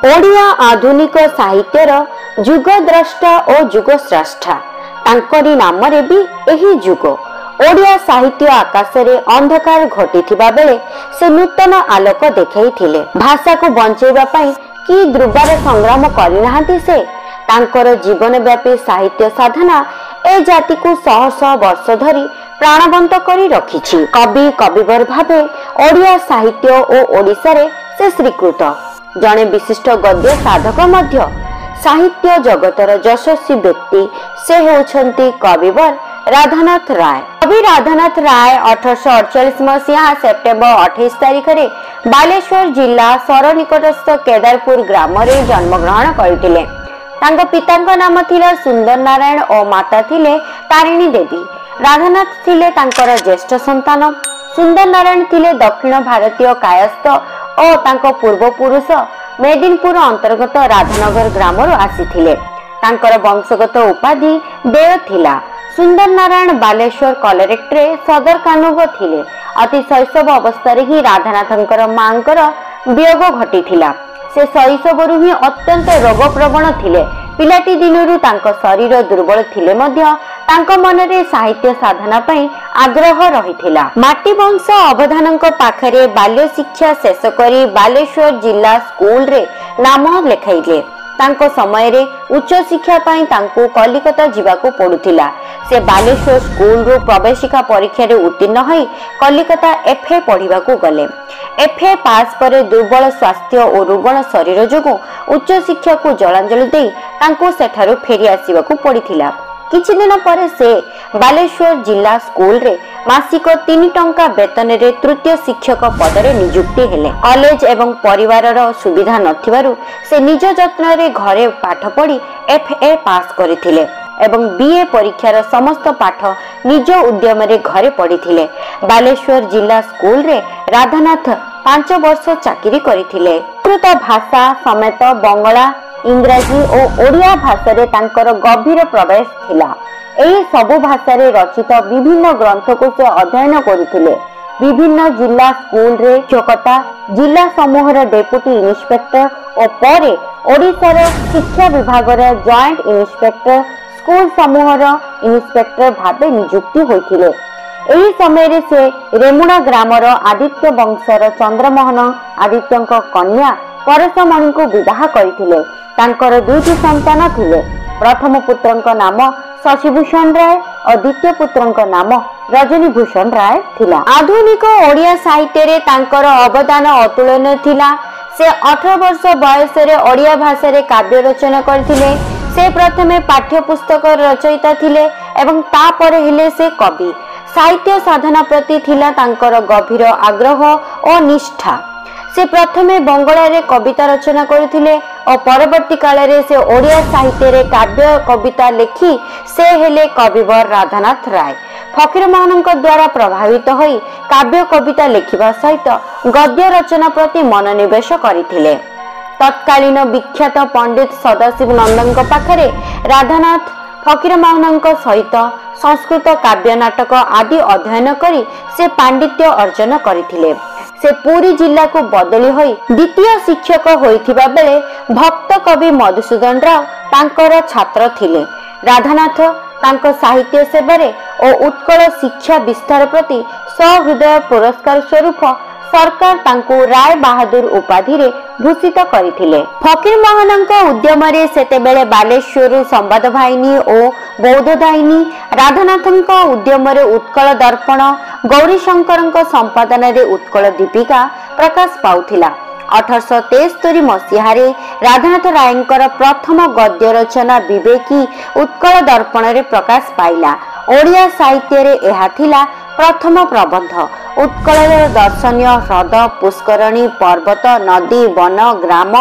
ओडिया आधुनिक साहित्यर जुगद्रष्टा और जुगस्रष्टा तांकरी नाम रे भी एही जुग। ओडिया साहित्य आकाश रे अंधकार घटिथिबा बेले से नूतन आलोक देखैथिले। भाषा को बंचैबा पई कि दुर्बार संग्राम करिनाहांती से तांकर जीवनव्यापी साहित्य साधना ए जाति को शह शह वर्ष धरी प्राणवंत करी रखिछि। कवि कविवर भावे ओडिया साहित्य और ओडिशा रे से स्वीकृत जड़े विशिष्ट गद्य साधक मध्य साहित्य जगतर यशस्वी व्यक्ति से होछंती कविवर राधानाथ राय। कवि राधानाथ राय 1848 मसीहा सेप्टेम्बर 28 तारिख रे बालेश्वर जिला सर निकटस्थ केदारपुर ग्राम रे जन्म ग्रहण करथिले। तांको पितांको नाम थिला सुंदर नारायण और माता थिले तारिणी देवी। राधानाथ थिले तांकर ज्येष्ठ संतान। सुंदर नारायण थिले दक्षिण भारतीय कायस्थ और तांको पूर्व पुरुष मेदिनीपुर अंतर्गत राधानगर ग्राम आसीथिले। तांकर वंशगत उपाधि देव थिला। सुंदर नारायण बालेश्वर कलेक्टरे सदर कानून थिले। अति शैशव अवस्था ही राधानाथंकर मांकर वियोग घटिथिला। से शैशवरु ही अत्यंत रोग प्रवण थिले। पिलाटी दिनरु तांको शरीर दुर्बल थिले मध्य तांको मनरे साहित्य साधना पई आग्रह रहिथिला। माटी वंश अवधानक पाखरे बाल्य शिक्षा शेष करी बालेश्वर जिला स्कूल रे नाम लेखाइले। तांको समय रे उच्च शिक्षा पई तांको कलिकता जिबाको पडुथिला। से बालेश्वर स्कूल रो प्रवेशिका परीक्षा रे उत्तीर्ण होई कलिकता एफए पढ़िबाको गले। एफए पास पर दुर्बल स्वास्थ्य और रुग्ण शरीर जोगु उच्च शिक्षा को जलांजलि देई तांको सेठारु फेरी आसीबाको पड़िथिला। किछि दिन पर से बालेश्वर जिला स्कूल रे मासिक 3 टंका वेतन रे तृतीय शिक्षक पद रे नियुक्ति हेले। कॉलेज एवं परिवार रो सुविधा नथिबारु से निज जत्न रे घरे पाठ पढ़ी एफए पास करिथिले एवं बीए परीक्षार समस्त पाठ निज उद्यम रे घरे पढ़िथिले। बालेश्वर जिला स्कूल रे राधानाथ 5 वर्ष चाकरी करिथिले। संस्कृत भाषा समेत बंगला इंग्राजी और ओडिया भाषा रे तांकर गभीर प्रवेश थिला। एही सबु भाषा रे रचित विभिन्न ग्रंथ को से अध्ययन करुथिले। विभिन्न जिला स्कूल रे शिक्षकता जिला समूह रे डेप्यूटी इन्स्पेक्टर और परे ओडिशा रे शिक्षा विभाग रे जॉइंट इन्स्पेक्टर स्कूल समूह रो इन्स्पेक्टर भावे नियुक्ति होइथिले। एही समय रे से रेमुणा ग्राम रो आदित्य वंशर चंद्रमोहन आदित्यंक कन्या परशमणि को विवाह करथिले। तांकर दुईटी संतान थिले। प्रथम पुत्रंक नाम शशिभूषण राय और द्वितीय पुत्रंक नाम रजनीभूषण राय थिला। आधुनिक ओडिया साहित्य रे तांकर अवदान अतुलनीय थिला। से 18 वर्ष बयस रे ओडिया भाषा रे काव्य रचना करथिले। से प्रथमे पाठ्य पुस्तक रचयिता थिले एवं तापरे हेले से कवि। साहित्य साधना प्रति थिला तांकर गभीर आग्रह और निष्ठा। से प्रथमे बंगला रे कविता रचना करथिले और परवर्ती काल रे से ओडिया साहित्य रे काव्य कविता लेखि से हेले कविवर राधानाथ राय। फकीर मोहनଙ୍କ द्वारा प्रभावित होई काव्य कविता लेखिबा सहित गद्य रचना प्रति मनोनिवेश करिथिले। तत्कालीन विख्यात पंडित सदाशिव नंदଙ୍କ पाखरे राधानाथ फकीर मोहनଙ୍କ सहित संस्कृत काव्य नाटक आदि अध्ययन करी से पांडित्य अर्जन करथिले। से पुरी जिला को बदली होई द्वितीय शिक्षक होइथिबा बेले भक्त कवि मधुसूदन राव तांकर छात्र थिले। राधानाथ तांको साहित्य सेवारे और उत्कल शिक्षा विस्तार प्रति सहृदय पुरस्कार स्वरूप सरकार तांको राय बहादुर उपाधि रे भूषित करिथिले। फकीर मोहनଙ୍କ उद्यम रे सेतेबेले बालेश्वर संवाद वाहिनी और बौद्ध दायिनी राधानाथଙ୍କ उद्यम रे उत्कल दर्पण गौरी शंकरଙ୍କ संपादन रे उत्कल दीपिका प्रकाश पाउथिला। 1873 मसीहा रे राधानाथ रायंकर प्रथम गद्य रचना विवेकी उत्कल दर्पण रे प्रकाश पाइला। ओडिया साहित्य रे एहा थिला प्रथम प्रबंध। उत्कल दर्शनीय ह्रद पुष्करणी पर्वत नदी वन ग्राम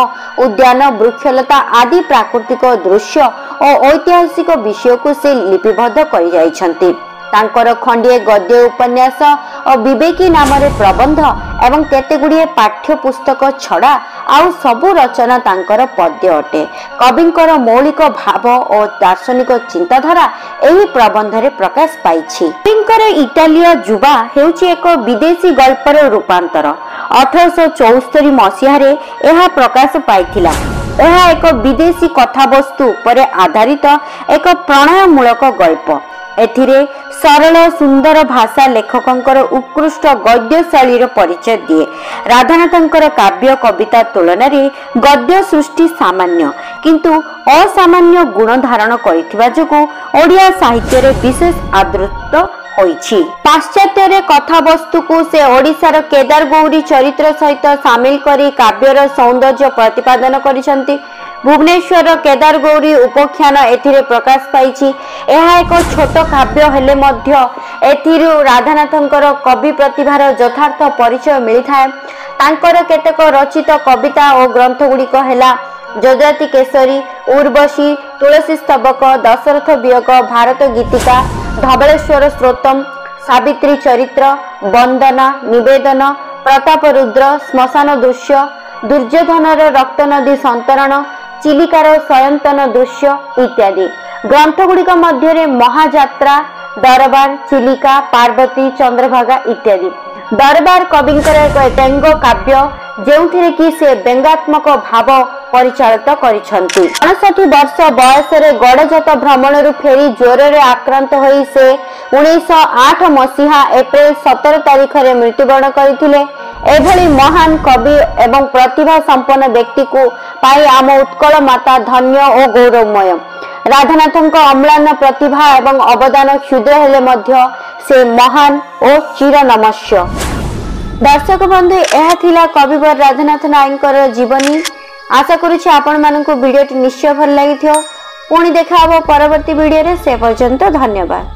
उद्यान वृक्षलता आदि प्राकृतिक दृश्य और ऐतिहासिक विषय को से लिपिबद्ध करि जाइछन्ति। तांकर खंडिए गद्य उपन्यास और विवेकी नाम रे प्रबंध एवं केतेगुड़िए पाठ्य पुस्तक छड़ा आउ सबु रचना तांकर पद्य अटे। कविंकर मौलिक भाव और दार्शनिक चिंताधारा एही प्रबंध रे प्रकाश पाइछि। कविंकर इटालिया जुबा हेउछि एक विदेशी गल्पर रूपांतर। 1874 मसीहारे यह प्रकाश पाइथिला। यह एक विदेशी कथावस्तु उपर आधारित एक प्रणयमूलक गल्प। एथिरे सरल सुंदर भाषा लेखकंकर उत्कृष्ट गद्य शैलीर परिचय दिए। राधानाथंकर काव्य कविता तुलन में गद्य सृष्टि सामान्य किंतु असामान्य गुण धारण करिथिबा जोगु ओडिया साहित्य रे विशेष आदृत होइछि। पाश्चात्य कथावस्तु को से ओडिशार केदारगौरी चरित्र सहित सामिल करी काव्यर सौंदर्य प्रतिपादन करिसंती। भुवनेश्वर केदारगौरी उपाख्यान एथिरे प्रकाश पाइछि। यह एक छोट काव्य हेले मध्य एथिरु राधानाथंकर कवि प्रतिभार यथार्थ परिचय मिलिथाए। तांकर केतेक रचित कविता और ग्रंथ गुड़िक हेला जजाति केसरी, उर्वशी, तुलसी स्तबक, दशरथ वियोग, भारत गीतिका, धवलेश्वर स्त्रोतम, सावित्री चरित्र, वंदना, निवेदन, प्रताप रुद्र, श्मशान दृश्य, दुर्योधनर रक्त नदी संतरण, चिलिकार स्वयंतन दृश्य इत्यादि। ग्रंथ गुड़िक मध्य महाजात्रा, दरबार, चिलिका, पार्वती, चंद्रभागा इत्यादि। दरबार कविंकर एक व्यंग काव्य जेउथिरे कि से व्यंगात्मक भाव परिचालित करिसंती। 59 वर्ष बयस गड़जात भ्रमण फेरी ज्वर रे आक्रांत होई से 1908 मसीहा एप्रिल 17 तारिख रे मृत्युवरण करथिले। एभली महान कवि एवं प्रतिभा संपन्न व्यक्ति को पाई आम उत्कल माता धन्य और गौरवमय। राधानाथंक अम्लान प्रतिभा एवं अवदान क्षुद्र हेले मध्य से महान और चिर नमस्य। दर्शक बंधु, यह थिला कविवर राधानाथ नायकर जीवनी। आशा करुछि आपण मानकु वीडियोटी निश्चय भल लागिथियो। पुणी देखा हबो परवर्ती वीडियो रे। से पर्यंत धन्यवाद।